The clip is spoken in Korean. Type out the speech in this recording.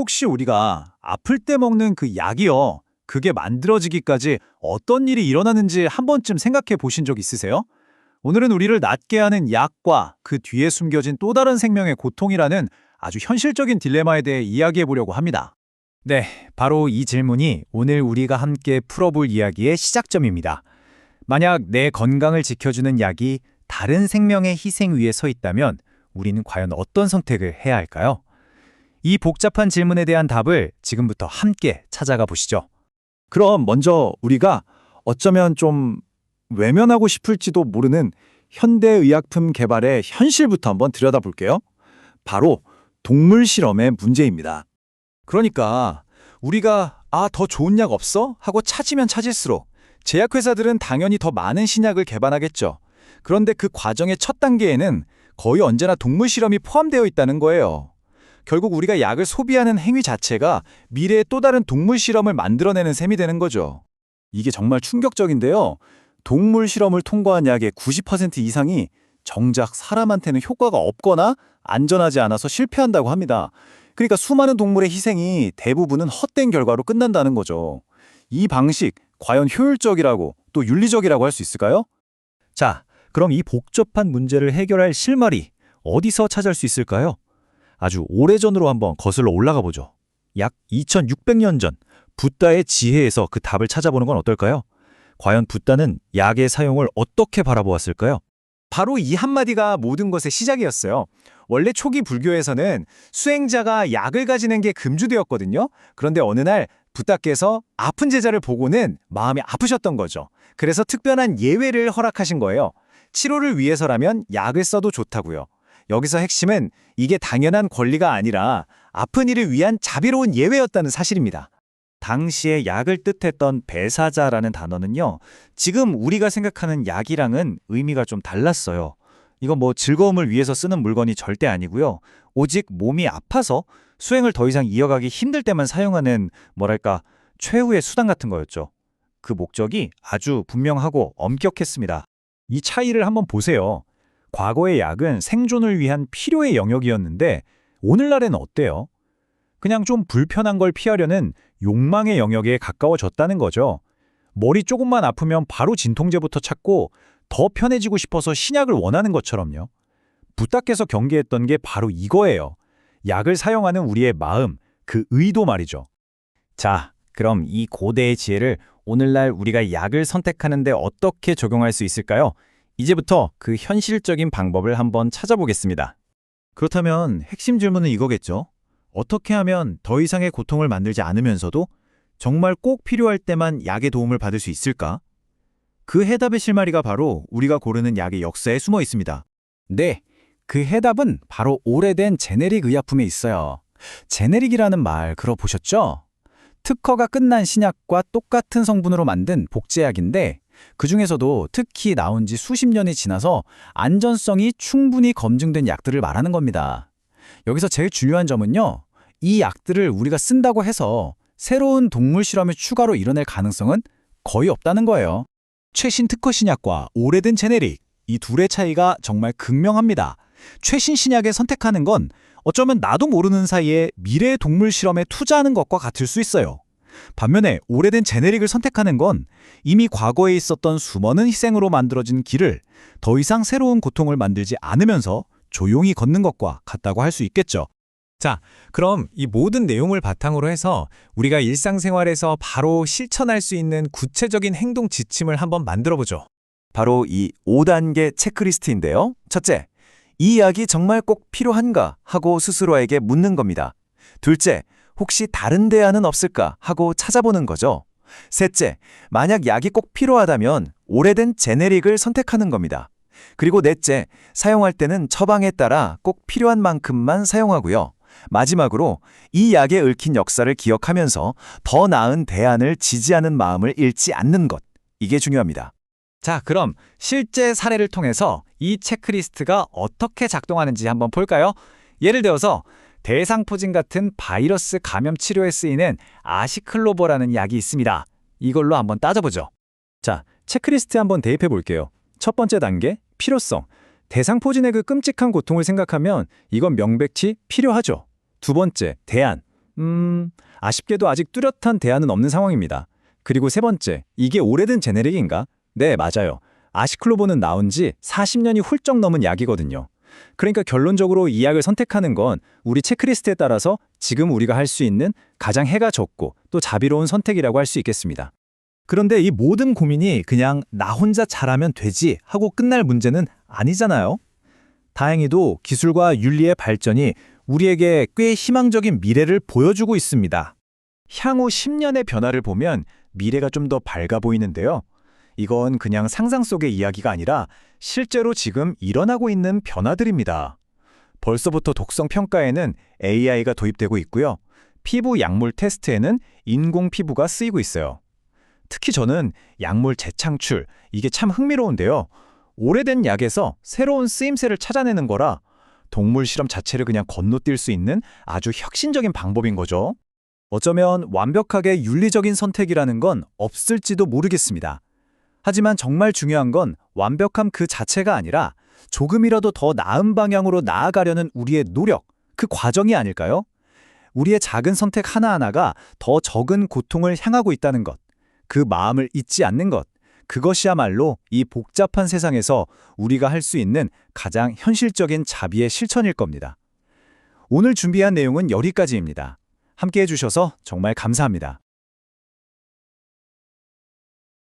혹시 우리가 아플 때 먹는 그 약이요, 그게 만들어지기까지 어떤 일이 일어나는지 한 번쯤 생각해 보신 적 있으세요? 오늘은 우리를 낫게 하는 약과 그 뒤에 숨겨진 또 다른 생명의 고통이라는 아주 현실적인 딜레마에 대해 이야기해 보려고 합니다. 네, 바로 이 질문이 오늘 우리가 함께 풀어볼 이야기의 시작점입니다. 만약 내 건강을 지켜주는 약이 다른 생명의 희생 위에 서 있다면 우리는 과연 어떤 선택을 해야 할까요? 이 복잡한 질문에 대한 답을 지금부터 함께 찾아가 보시죠. 그럼 먼저 우리가 어쩌면 좀 외면하고 싶을지도 모르는 현대의약품 개발의 현실부터 한번 들여다볼게요. 바로 동물 실험의 문제입니다. 그러니까 우리가 더 좋은 약 없어? 하고 찾으면 찾을수록 제약회사들은 당연히 더 많은 신약을 개발하겠죠. 그런데 그 과정의 첫 단계에는 거의 언제나 동물 실험이 포함되어 있다는 거예요. 결국 우리가 약을 소비하는 행위 자체가 미래의 또 다른 동물 실험을 만들어내는 셈이 되는 거죠. 이게 정말 충격적인데요. 동물 실험을 통과한 약의 90% 이상이 정작 사람한테는 효과가 없거나 안전하지 않아서 실패한다고 합니다. 그러니까 수많은 동물의 희생이 대부분은 헛된 결과로 끝난다는 거죠. 이 방식, 과연 효율적이라고 또 윤리적이라고 할 수 있을까요? 자, 그럼 이 복잡한 문제를 해결할 실마리 어디서 찾을 수 있을까요? 아주 오래전으로 한번 거슬러 올라가 보죠. 약 2600년 전 붓다의 지혜에서 그 답을 찾아보는 건 어떨까요? 과연 붓다는 약의 사용을 어떻게 바라보았을까요? 바로 이 한마디가 모든 것의 시작이었어요. 원래 초기 불교에서는 수행자가 약을 가지는 게 금주되었거든요. 그런데 어느 날 붓다께서 아픈 제자를 보고는 마음이 아프셨던 거죠. 그래서 특별한 예외를 허락하신 거예요. 치료를 위해서라면 약을 써도 좋다고요. 여기서 핵심은 이게 당연한 권리가 아니라 아픈 이를 위한 자비로운 예외였다는 사실입니다. 당시에 약을 뜻했던 배사자라는 단어는요, 지금 우리가 생각하는 약이랑은 의미가 좀 달랐어요. 이건 뭐 즐거움을 위해서 쓰는 물건이 절대 아니고요. 오직 몸이 아파서 수행을 더 이상 이어가기 힘들 때만 사용하는 뭐랄까 최후의 수단 같은 거였죠. 그 목적이 아주 분명하고 엄격했습니다. 이 차이를 한번 보세요. 과거의 약은 생존을 위한 필요의 영역이었는데 오늘날에는 어때요? 그냥 좀 불편한 걸 피하려는 욕망의 영역에 가까워졌다는 거죠. 머리 조금만 아프면 바로 진통제부터 찾고 더 편해지고 싶어서 신약을 원하는 것처럼요. 붓다께서 경계했던 게 바로 이거예요. 약을 사용하는 우리의 마음, 그 의도 말이죠. 자, 그럼 이 고대의 지혜를 오늘날 우리가 약을 선택하는데 어떻게 적용할 수 있을까요? 이제부터 그 현실적인 방법을 한번 찾아보겠습니다. 그렇다면 핵심 질문은 이거겠죠. 어떻게 하면 더 이상의 고통을 만들지 않으면서도 정말 꼭 필요할 때만 약의 도움을 받을 수 있을까? 그 해답의 실마리가 바로 우리가 고르는 약의 역사에 숨어 있습니다. 네, 그 해답은 바로 오래된 제네릭 의약품에 있어요. 제네릭이라는 말 들어보셨죠? 특허가 끝난 신약과 똑같은 성분으로 만든 복제약인데 그중에서도 특히 나온 지 수십 년이 지나서 안전성이 충분히 검증된 약들을 말하는 겁니다. 여기서 제일 중요한 점은요, 이 약들을 우리가 쓴다고 해서 새로운 동물 실험을 추가로 이뤄낼 가능성은 거의 없다는 거예요. 최신 특허 신약과 오래된 제네릭, 이 둘의 차이가 정말 극명합니다. 최신 신약을 선택하는 건 어쩌면 나도 모르는 사이에 미래의 동물 실험에 투자하는 것과 같을 수 있어요. 반면에 오래된 제네릭을 선택하는 건 이미 과거에 있었던 수많은 희생으로 만들어진 길을 더 이상 새로운 고통을 만들지 않으면서 조용히 걷는 것과 같다고 할 수 있겠죠. 자, 그럼 이 모든 내용을 바탕으로 해서 우리가 일상생활에서 바로 실천할 수 있는 구체적인 행동 지침을 한번 만들어보죠. 바로 이 5단계 체크리스트인데요. 첫째, 이 약이 정말 꼭 필요한가 하고 스스로에게 묻는 겁니다. 둘째, 혹시 다른 대안은 없을까 하고 찾아보는 거죠. 셋째, 만약 약이 꼭 필요하다면 오래된 제네릭을 선택하는 겁니다. 그리고 넷째, 사용할 때는 처방에 따라 꼭 필요한 만큼만 사용하고요. 마지막으로 이 약에 얽힌 역사를 기억하면서 더 나은 대안을 지지하는 마음을 잃지 않는 것, 이게 중요합니다. 자, 그럼 실제 사례를 통해서 이 체크리스트가 어떻게 작동하는지 한번 볼까요? 예를 들어서 대상포진 같은 바이러스 감염 치료에 쓰이는 아시클로버라는 약이 있습니다. 이걸로 한번 따져보죠. 자, 체크리스트에 한번 대입해 볼게요. 첫 번째 단계, 필요성. 대상포진의 그 끔찍한 고통을 생각하면 이건 명백히 필요하죠. 두 번째, 대안. 아쉽게도 아직 뚜렷한 대안은 없는 상황입니다. 그리고 세 번째, 이게 오래된 제네릭인가? 네, 맞아요. 아시클로본은 나온 지 40년이 훌쩍 넘은 약이거든요. 그러니까 결론적으로 이 약을 선택하는 건 우리 체크리스트에 따라서 지금 우리가 할 수 있는 가장 해가 적고 또 자비로운 선택이라고 할 수 있겠습니다. 그런데 이 모든 고민이 그냥 나 혼자 잘하면 되지 하고 끝날 문제는 아니잖아요. 다행히도 기술과 윤리의 발전이 우리에게 꽤 희망적인 미래를 보여주고 있습니다. 향후 10년의 변화를 보면 미래가 좀 더 밝아 보이는데요. 이건 그냥 상상 속의 이야기가 아니라 실제로 지금 일어나고 있는 변화들입니다. 벌써부터 독성 평가에는 AI가 도입되고 있고요. 피부 약물 테스트에는 인공 피부가 쓰이고 있어요. 특히 저는 약물 재창출, 이게 참 흥미로운데요. 오래된 약에서 새로운 쓰임새를 찾아내는 거라 동물 실험 자체를 그냥 건너뛸 수 있는 아주 혁신적인 방법인 거죠. 어쩌면 완벽하게 윤리적인 선택이라는 건 없을지도 모르겠습니다. 하지만 정말 중요한 건 완벽함 그 자체가 아니라 조금이라도 더 나은 방향으로 나아가려는 우리의 노력, 그 과정이 아닐까요? 우리의 작은 선택 하나하나가 더 적은 고통을 향하고 있다는 것, 그 마음을 잊지 않는 것, 그것이야말로 이 복잡한 세상에서 우리가 할 수 있는 가장 현실적인 자비의 실천일 겁니다. 오늘 준비한 내용은 여기까지입니다. 함께해 주셔서 정말 감사합니다.